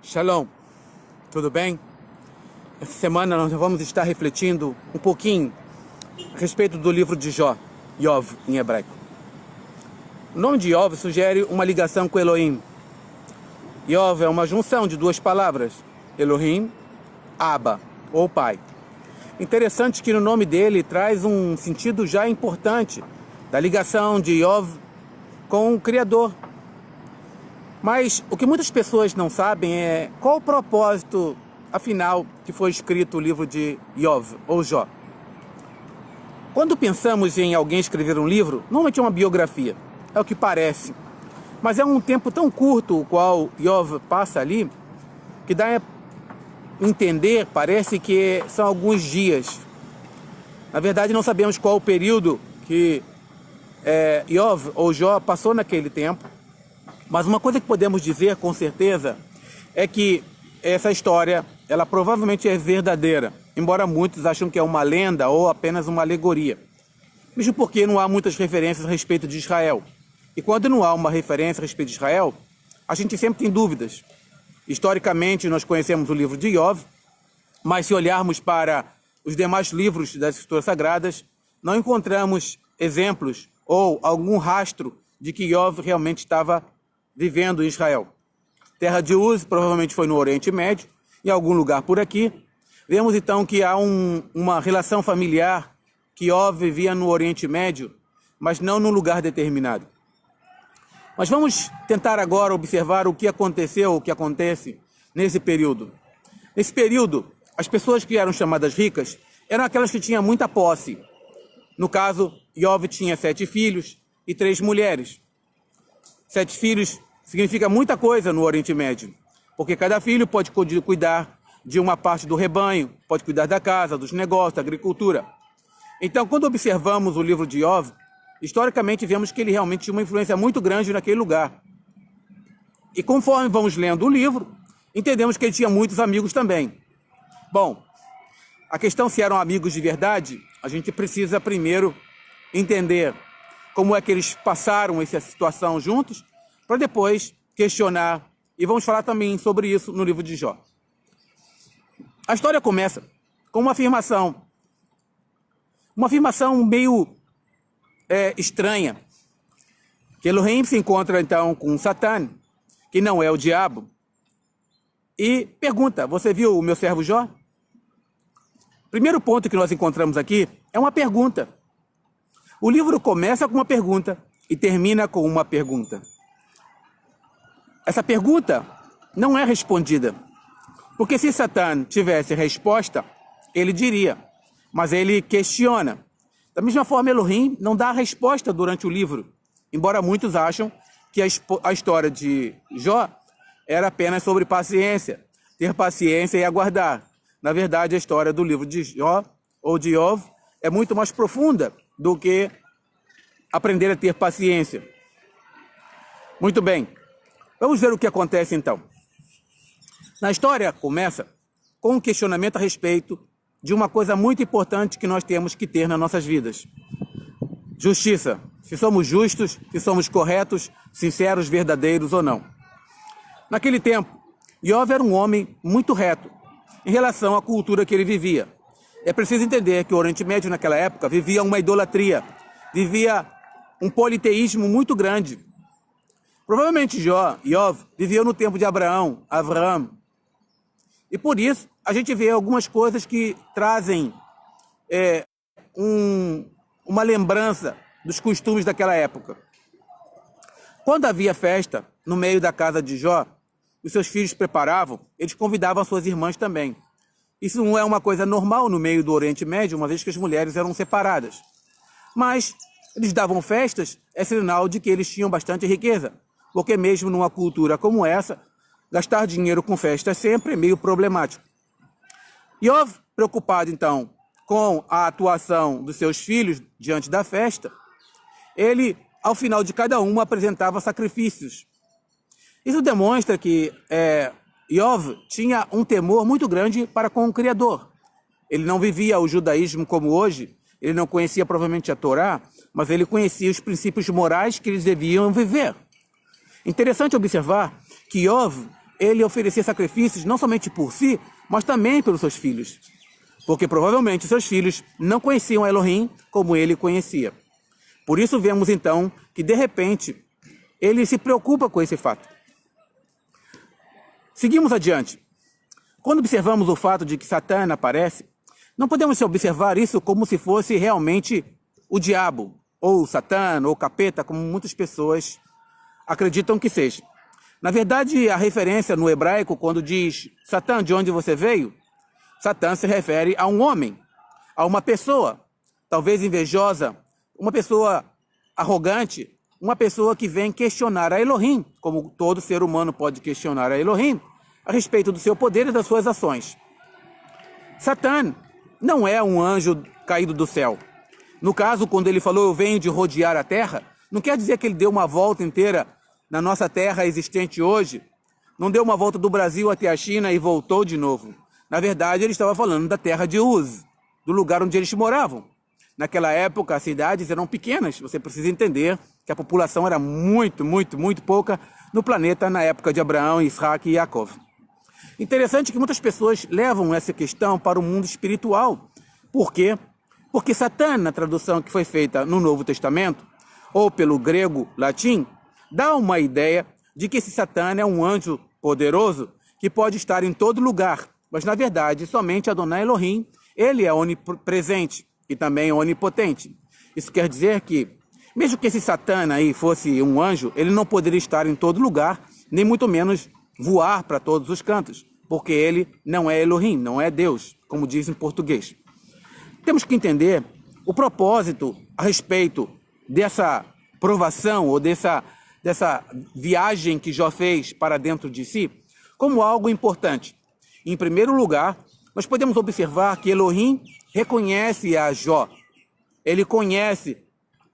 Shalom, tudo bem? Essa semana nós vamos estar refletindo um pouquinho a respeito do livro de Jó, Yov em hebraico. O nome de Yov sugere uma ligação com Elohim. Yov é uma junção de duas palavras, Elohim, Abba, ou Pai. Interessante que no nome dele traz um sentido já importante da ligação de Yov com o Criador. Mas o que muitas pessoas não sabem é qual o propósito, afinal, que foi escrito o livro de Yov, ou Jó. Quando pensamos em alguém escrever um livro, normalmente é uma biografia, é o que parece. Mas é um tempo tão curto o qual Yov passa ali, que dá a entender, parece que são alguns dias. Na verdade, não sabemos qual o período que Yov, ou Jó, passou naquele tempo. Mas uma coisa que podemos dizer com certeza é que essa história, ela provavelmente é verdadeira, embora muitos acham que é uma lenda ou apenas uma alegoria. Mesmo porque não há muitas referências a respeito de Israel. E quando não há uma referência a respeito de Israel, a gente sempre tem dúvidas. Historicamente, nós conhecemos o livro de Yov, mas se olharmos para os demais livros das Escrituras Sagradas, não encontramos exemplos ou algum rastro de que Yov realmente estava vivendo em Israel. Terra de Uz provavelmente foi no Oriente Médio, em algum lugar por aqui. Vemos então que há uma relação familiar que Yov vivia no Oriente Médio, mas não num lugar determinado. Mas vamos tentar agora observar o que aconteceu, o que acontece nesse período. Nesse período, as pessoas que eram chamadas ricas eram aquelas que tinham muita posse. No caso, Yov tinha 7 filhos e 3 mulheres. 7 filhos significa muita coisa no Oriente Médio, porque cada filho pode cuidar de uma parte do rebanho, pode cuidar da casa, dos negócios, da agricultura. Então, quando observamos o livro de Yov, historicamente vemos que ele realmente tinha uma influência muito grande naquele lugar. E conforme vamos lendo o livro, entendemos que ele tinha muitos amigos também. Bom, a questão se eram amigos de verdade, a gente precisa primeiro entender como é que eles passaram essa situação juntos, para depois questionar, e vamos falar também sobre isso no livro de Jó. A história começa com uma afirmação meio estranha, que Elohim se encontra então com Satã, que não é o diabo, e pergunta: você viu o meu servo Jó? Primeiro ponto que nós encontramos aqui é uma pergunta. O livro começa com uma pergunta e termina com uma pergunta. Essa pergunta não é respondida, porque se Satã tivesse resposta, ele diria, mas ele questiona. Da mesma forma, Elohim não dá a resposta durante o livro, embora muitos acham que a história de Jó era apenas sobre paciência, ter paciência e aguardar. Na verdade, a história do livro de Jó, ou de Yov, é muito mais profunda do que aprender a ter paciência. Muito bem, vamos ver o que acontece então. Na história começa com um questionamento a respeito de uma coisa muito importante que nós temos que ter nas nossas vidas. Justiça. Se somos justos, se somos corretos, sinceros, verdadeiros ou não. Naquele tempo, Yov era um homem muito reto em relação à cultura que ele vivia. É preciso entender que o Oriente Médio naquela época vivia uma idolatria, vivia um politeísmo muito grande. Provavelmente Yov viveu no tempo de Abraão, Avram. E por isso a gente vê algumas coisas que trazem uma lembrança dos costumes daquela época. Quando havia festa no meio da casa de Jó, os seus filhos preparavam, eles convidavam suas irmãs também. Isso não é uma coisa normal no meio do Oriente Médio, uma vez que as mulheres eram separadas. Mas eles davam festas, é sinal de que eles tinham bastante riqueza, porque mesmo numa cultura como essa, gastar dinheiro com festa é sempre meio problemático. Yov, preocupado então com a atuação dos seus filhos diante da festa, ele, ao final de cada uma, apresentava sacrifícios. Isso demonstra que Yov tinha um temor muito grande para com o Criador. Ele não vivia o judaísmo como hoje, ele não conhecia provavelmente a Torá, mas ele conhecia os princípios morais que eles deviam viver. Interessante observar que Yov ele oferecia sacrifícios não somente por si, mas também pelos seus filhos. Porque provavelmente seus filhos não conheciam Elohim como ele conhecia. Por isso vemos então que de repente ele se preocupa com esse fato. Seguimos adiante. Quando observamos o fato de que Satã aparece, não podemos observar isso como se fosse realmente o diabo, ou Satã, ou capeta, como muitas pessoas acreditam que seja. Na verdade, a referência no hebraico, quando diz Satã, de onde você veio, Satã se refere a um homem, a uma pessoa, talvez invejosa, uma pessoa arrogante, uma pessoa que vem questionar a Elohim, como todo ser humano pode questionar a Elohim, a respeito do seu poder e das suas ações. Satã não é um anjo caído do céu. No caso, quando ele falou, eu venho de rodear a terra, não quer dizer que ele deu uma volta inteira na nossa terra existente hoje, não deu uma volta do Brasil até a China e voltou de novo. Na verdade, ele estava falando da terra de Uz, do lugar onde eles moravam. Naquela época, as cidades eram pequenas. Você precisa entender que a população era muito pouca no planeta na época de Abraão, Isaac e Jacob. Interessante que muitas pessoas levam essa questão para o mundo espiritual. Por quê? Porque Satã, na tradução que foi feita no Novo Testamento, ou pelo grego latim, dá uma ideia de que esse Satã é um anjo poderoso que pode estar em todo lugar. Mas, na verdade, somente Adonai Elohim, ele é onipresente e também onipotente. Isso quer dizer que, mesmo que esse Satã aí fosse um anjo, ele não poderia estar em todo lugar, nem muito menos voar para todos os cantos, porque ele não é Elohim, não é Deus, como diz em português. Temos que entender o propósito a respeito dessa provação ou dessa viagem que Jó fez para dentro de si, como algo importante. Em primeiro lugar, nós podemos observar que Elohim reconhece a Jó. Ele conhece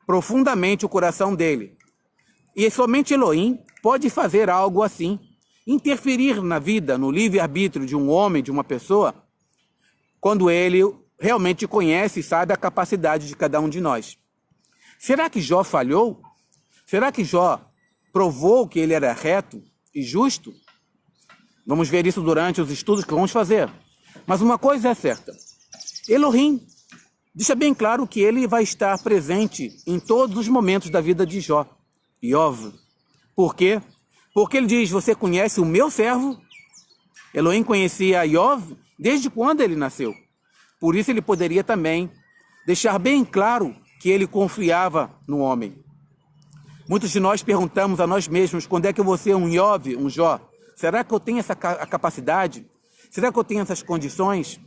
profundamente o coração dele. E somente Elohim pode fazer algo assim, interferir na vida, no livre-arbítrio de um homem, de uma pessoa, quando ele realmente conhece e sabe a capacidade de cada um de nós. Será que Jó falhou? Será que Jó provou que ele era reto e justo? Vamos ver isso durante os estudos que vamos fazer. Mas uma coisa é certa. Elohim deixa bem claro que ele vai estar presente em todos os momentos da vida de Jó. Iov. Por quê? Porque ele diz, você conhece o meu servo? Elohim conhecia Iov desde quando ele nasceu. Por isso ele poderia também deixar bem claro que ele confiava no homem. Muitos de nós perguntamos a nós mesmos, quando é que eu vou ser um Iov, um Jó? Será que eu tenho essa capacidade? Será que eu tenho essas condições?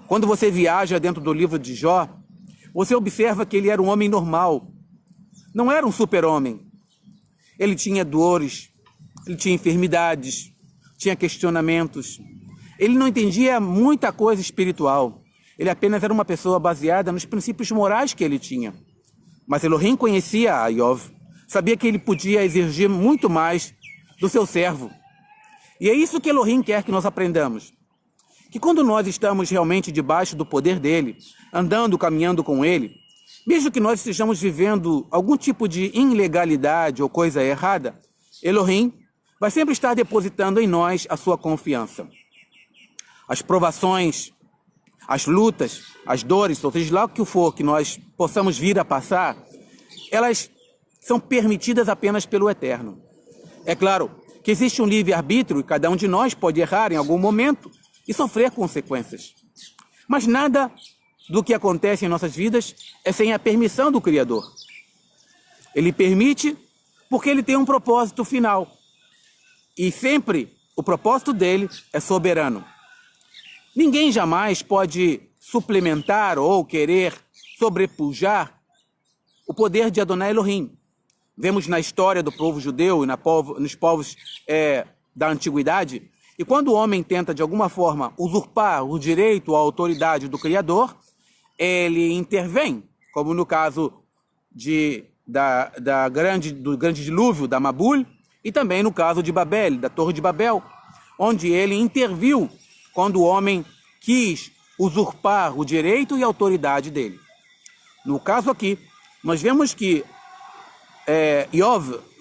Quando você viaja dentro do livro de Jó, você observa que ele era um homem normal. Não era um super-homem. Ele tinha dores, ele tinha enfermidades, tinha questionamentos. Ele não entendia muita coisa espiritual. Ele apenas era uma pessoa baseada nos princípios morais que ele tinha. Mas Elohim conhecia a Iov, sabia que ele podia exigir muito mais do seu servo. E é isso que Elohim quer que nós aprendamos. Que quando nós estamos realmente debaixo do poder dele, andando, caminhando com ele, mesmo que nós estejamos vivendo algum tipo de ilegalidade ou coisa errada, Elohim vai sempre estar depositando em nós a sua confiança. As provações, as lutas, as dores, ou seja lá o que for que nós possamos vir a passar, elas são permitidas apenas pelo Eterno. É claro que existe um livre-arbítrio e cada um de nós pode errar em algum momento e sofrer consequências. Mas nada do que acontece em nossas vidas é sem a permissão do Criador. Ele permite porque ele tem um propósito final. E sempre o propósito dele é soberano. Ninguém jamais pode suplementar ou querer sobrepujar o poder de Adonai Elohim. Vemos na história do povo judeu e nos povos da antiguidade, e quando o homem tenta de alguma forma usurpar o direito ou a autoridade do Criador, ele intervém, como no caso do grande dilúvio da Mabul, e também no caso de Babel, da Torre de Babel, onde ele interviu quando o homem quis usurpar o direito e a autoridade dele. No caso aqui, nós vemos que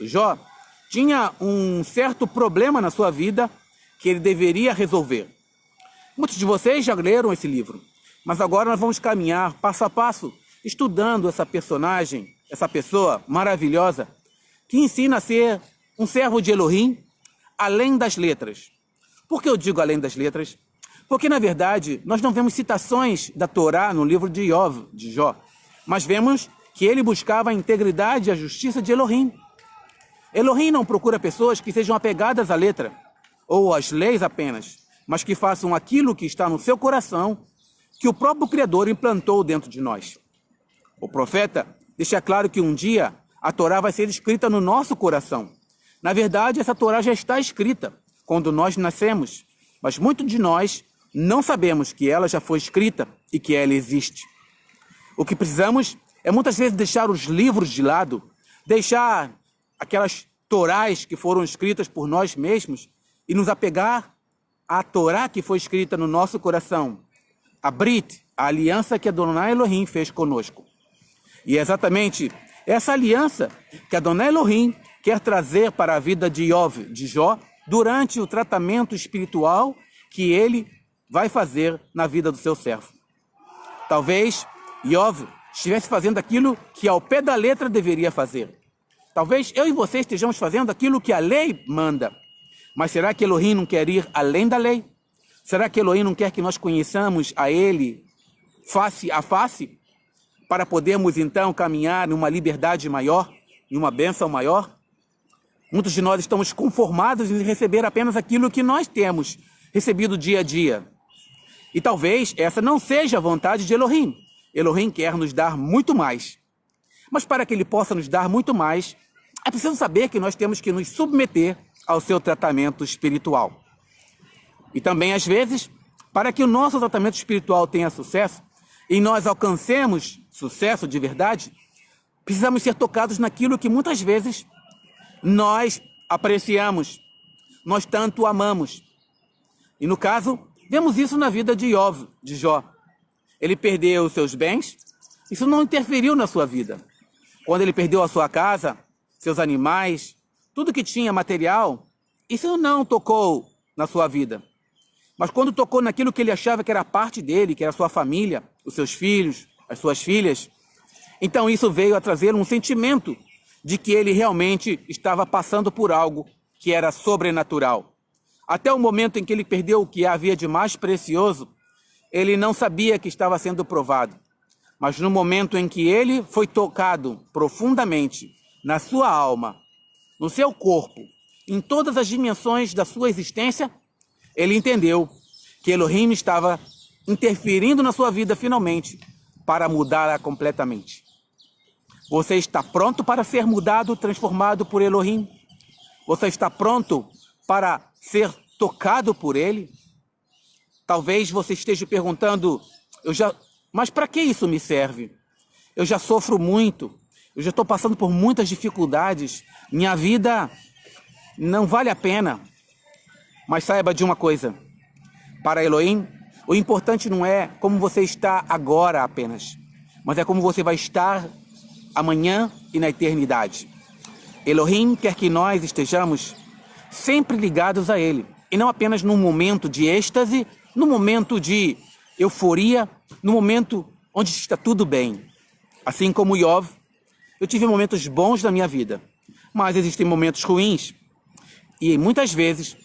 Jó tinha um certo problema na sua vida que ele deveria resolver. Muitos de vocês já leram esse livro, mas agora nós vamos caminhar passo a passo, estudando essa personagem, essa pessoa maravilhosa, que ensina a ser um servo de Elohim, além das letras. Por que eu digo além das letras? Porque, na verdade, nós não vemos citações da Torá no livro de Jó, mas vemos que ele buscava a integridade e a justiça de Elohim. Elohim não procura pessoas que sejam apegadas à letra, ou às leis apenas, mas que façam aquilo que está no seu coração, que o próprio Criador implantou dentro de nós. O profeta deixa claro que um dia a Torá vai ser escrita no nosso coração. Na verdade, essa Torá já está escrita quando nós nascemos, mas muitos de nós não sabemos que ela já foi escrita e que ela existe. O que precisamos é muitas vezes deixar os livros de lado, deixar aquelas Torás que foram escritas por nós mesmos e nos apegar à Torá que foi escrita no nosso coração, a Brit, a aliança que Adonai Elohim fez conosco. E é exatamente essa aliança que Adonai Elohim quer trazer para a vida de Jó, durante o tratamento espiritual que ele vai fazer na vida do seu servo. Talvez Jó estivesse fazendo aquilo que ao pé da letra deveria fazer. Talvez eu e você estejamos fazendo aquilo que a lei manda. Mas será que Elohim não quer ir além da lei? Será que Elohim não quer que nós conheçamos a Ele face a face? Para podermos então caminhar numa liberdade maior, em uma bênção maior? Muitos de nós estamos conformados em receber apenas aquilo que nós temos recebido dia a dia. E talvez essa não seja a vontade de Elohim. Elohim quer nos dar muito mais. Mas para que Ele possa nos dar muito mais, é preciso saber que nós temos que nos submeter ao seu tratamento espiritual. E também, às vezes, para que o nosso tratamento espiritual tenha sucesso e nós alcancemos sucesso de verdade, precisamos ser tocados naquilo que muitas vezes nós apreciamos, nós tanto amamos. E no caso, vemos isso na vida de Jó. Ele perdeu os seus bens, isso não interferiu na sua vida. Quando ele perdeu a sua casa, seus animais, tudo que tinha material, isso não tocou na sua vida. Mas quando tocou naquilo que ele achava que era parte dele, que era a sua família, os seus filhos, as suas filhas, então isso veio a trazer um sentimento de que ele realmente estava passando por algo que era sobrenatural. Até o momento em que ele perdeu o que havia de mais precioso, ele não sabia que estava sendo provado. Mas no momento em que ele foi tocado profundamente na sua alma, no seu corpo, em todas as dimensões da sua existência, ele entendeu que Elohim estava interferindo na sua vida finalmente para mudá-la completamente. Você está pronto para ser mudado, transformado por Elohim? Você está pronto para ser tocado por Ele? Talvez você esteja perguntando, mas para que isso me serve? Eu já sofro muito, eu já estou passando por muitas dificuldades, minha vida não vale a pena. Mas saiba de uma coisa, para Elohim, o importante não é como você está agora apenas, mas é como você vai estar amanhã e na eternidade. Elohim quer que nós estejamos sempre ligados a Ele, e não apenas num momento de êxtase, num momento de euforia, num momento onde está tudo bem. Assim como Jó, eu tive momentos bons na minha vida, mas existem momentos ruins, e muitas vezes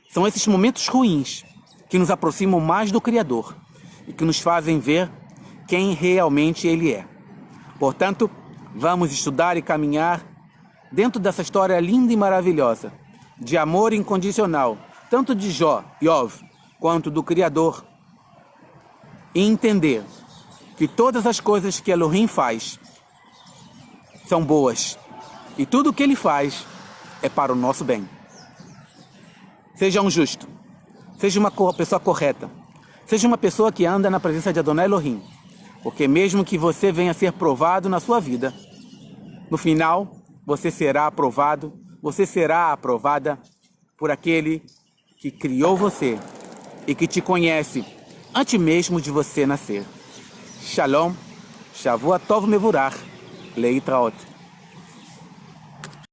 são esses momentos ruins que nos aproximam mais do Criador e que nos fazem ver quem realmente Ele é. Portanto, vamos estudar e caminhar dentro dessa história linda e maravilhosa de amor incondicional, tanto de Jó, quanto do Criador, e entender que todas as coisas que Elohim faz são boas e tudo o que Ele faz é para o nosso bem. Seja um justo, seja uma pessoa correta, seja uma pessoa que anda na presença de Adonai Elohim, porque mesmo que você venha a ser provado na sua vida, no final você será aprovado, você será aprovada por aquele que criou você e que te conhece antes mesmo de você nascer. Shalom, Shavua Tov Mevurach, Leitraot.